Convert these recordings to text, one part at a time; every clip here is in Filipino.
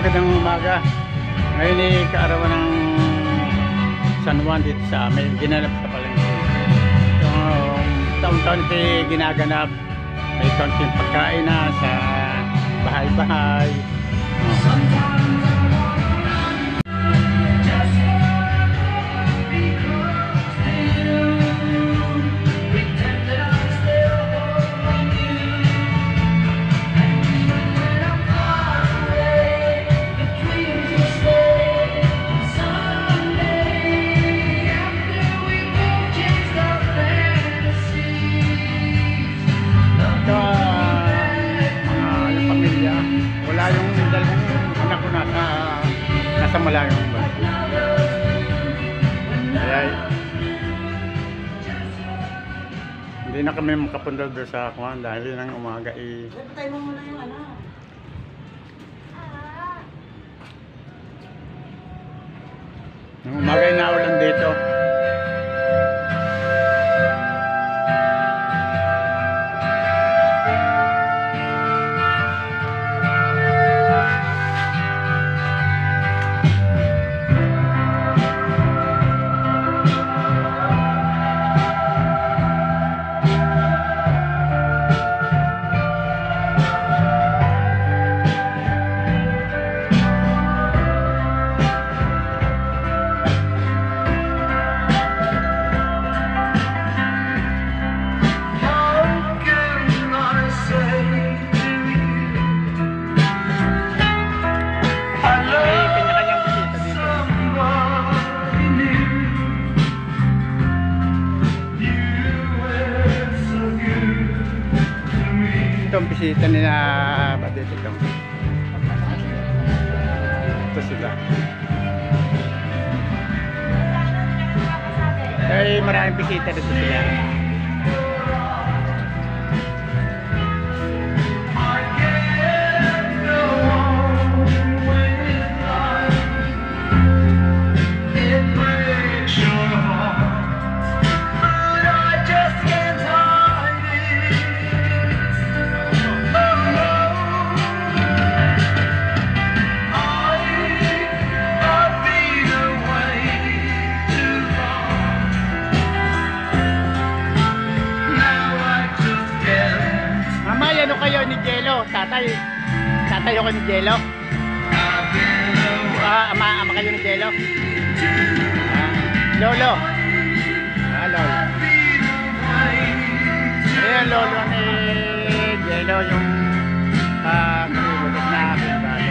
Magandang umaga. Ngayon ay kaarawan ng San Juan dito sa amin. Ginanap sa palengke. Taon-taon ito ginaganap. May konting pagkain na sa bahay-bahay. Wala yung dalawang anak ko nasa malayong ba. Kaya hindi na kami makapunta doon sa kuwan dahil ng umaga Patay mo muna yung ano. ng umaga ay naulan dito. Itong bisita nila Badit itong. Ito sila. Ay maraming bisita dito sila. Ano kayo ni Jello? Tatay ako ni Jello. Ama kayo ni Jello. Lolo. Lolo. Ayan, lolo ni Jello yung kalimutan na aking bago.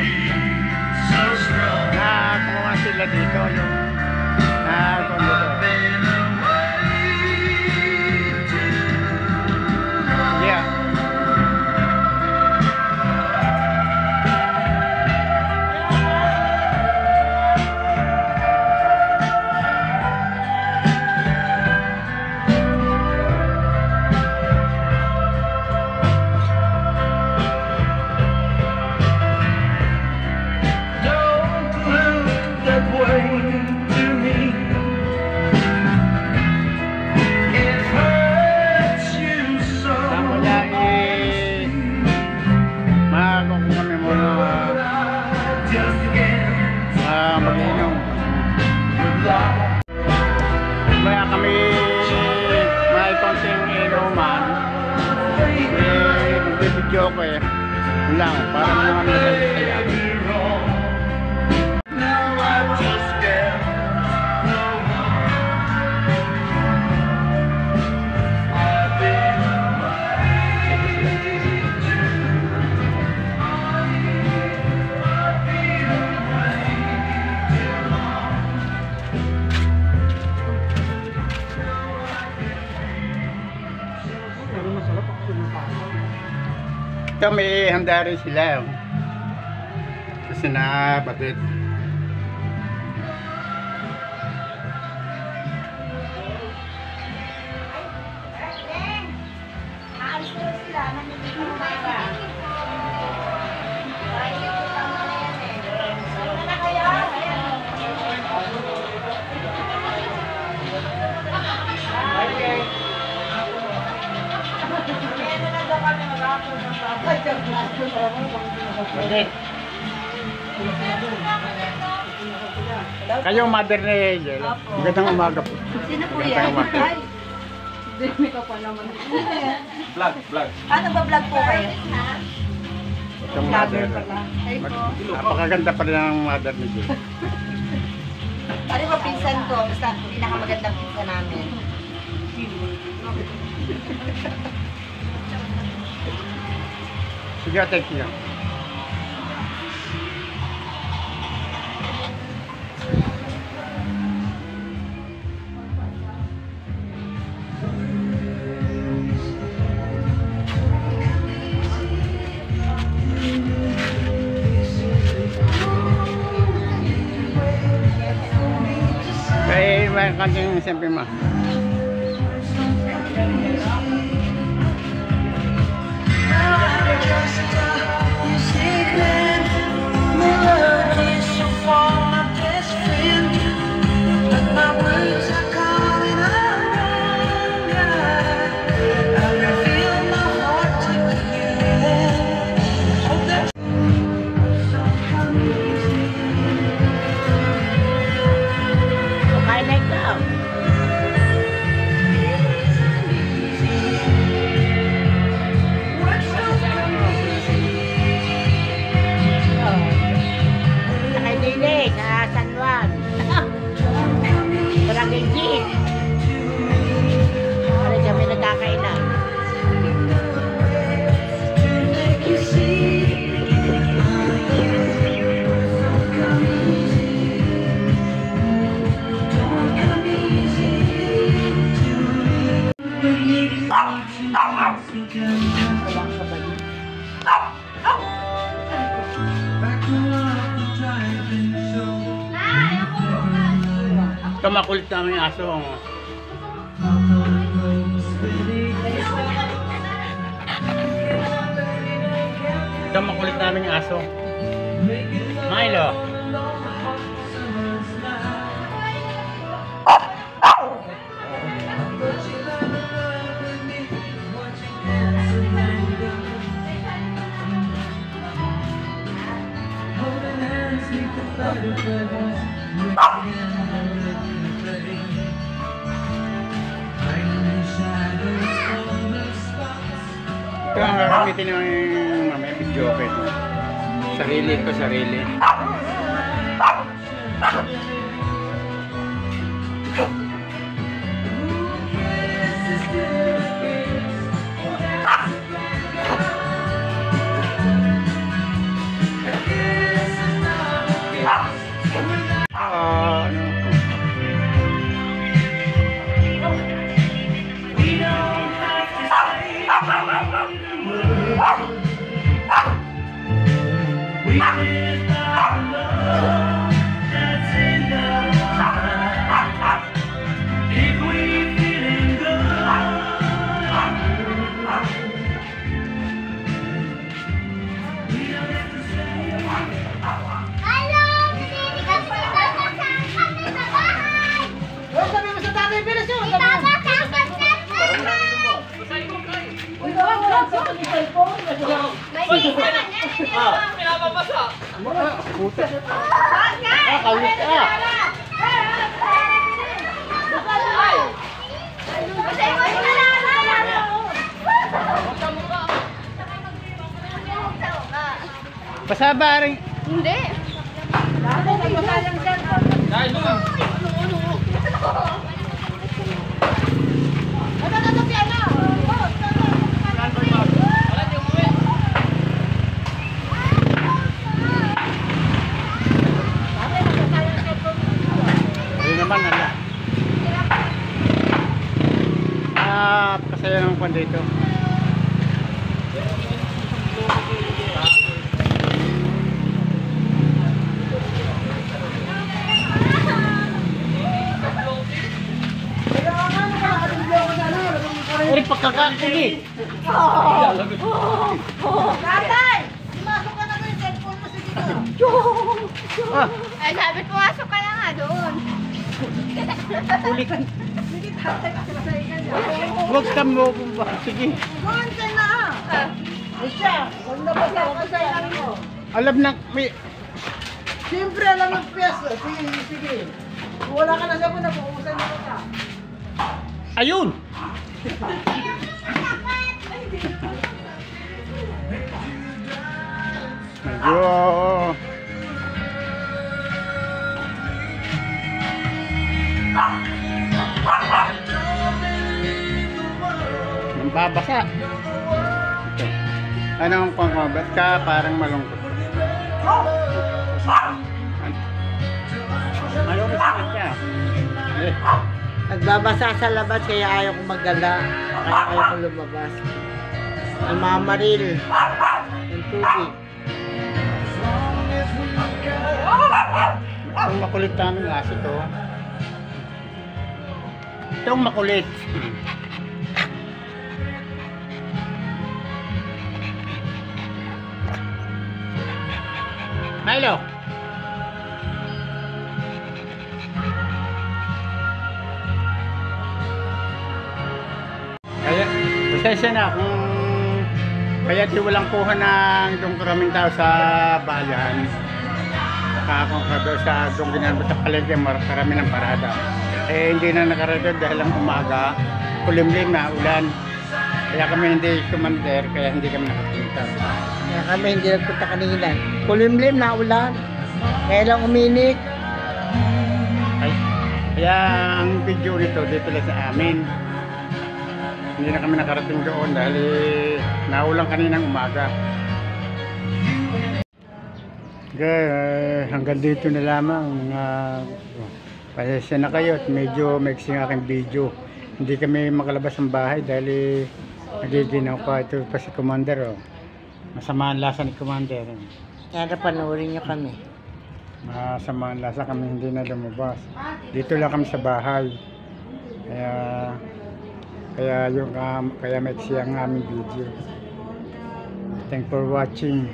Kumuha sila dito yung kumuha. Yeah. Mag-inom. Maya kami may konting inuman. Magbibidyo ko lang para naman masaya. Ito may handa rin sila kasi na Badit. Okay. Kayo mother ni Angel. Opo. Magandang umaga po. Sino po Magandang yan? umaga. Ay, Hindi ka pa naman. Vlog. ano ba vlog po kayo? Itong mother. Ay po. Napakaganda pa rin ang mother ni Jill. Ano ba pinsan ko? Basta pinakamagandang pinsan namin. Sige, thank you. Kaya may kanting siyempre ma. Ito makulit namin yung aso. Ito makulit namin yung aso. Milo. Ito ang gagamitin ng mamaya video okay. Sarili ko, sarili. Pasaba rin. Hindi. Ayun naman, ano. Kasaya ng kwan dito. Ay, pagkakakili. Tatay! Pumasok ka na yung cellphone mo sa dito. Ay, sabi ko, asok ka na nga doon. Huli ka. Sige tatay, kasi masaya ka niya. Huwag ka mo. Sige. Kuhan ka na. Ay siya, huwag na ba siya? Huwag masaya mo. Alam na, may... Siyempre, alam mo peso. Sige, sige. Kung wala ka na sabon, napuusan mo ka. Ayun! Medyo... Nambabasa. Okay. Anong pang ba't ka parang malungkot? Malungkot ka. Eh. Nagbabasa sa labas, kaya ayaw ko magala. Kaya ayaw ko lumabas. Namamaril. Ang tubig. Itong makulit namin aso to. Itong makulit. Milo! Kaya, pasensya na kung kaya walang kuha ng itong karaming tao sa bayan. Kung sa doon ginagawa sa palengke, marami ng parada. Eh hindi na nakaradod dahil ang umaga, kulimlim na ulan. Kaya kami hindi kumander, kaya hindi kami nakapunta. Kaya kami hindi nagpunta kanina. Kulimlim na ulan. Kaya lang uminik. Ay, kaya ang video nito dito lang sa amin. Hindi na kami nakarating doon dahil naulang kaninang umaga. Hanggang dito na lamang. Pasensya na kayo at medyo maiksi ang aking video. Hindi kami makalabas ng bahay dahil nagiginaw pa. Ito pa si Commander. Oh. Masama ang lasa ni Commander. Kaya panoorin nyo kami. Masama ang lasa kami, hindi na lumabas. Dito lang kami sa bahay. Kaya maiksi ang aming video. Thanks for watching.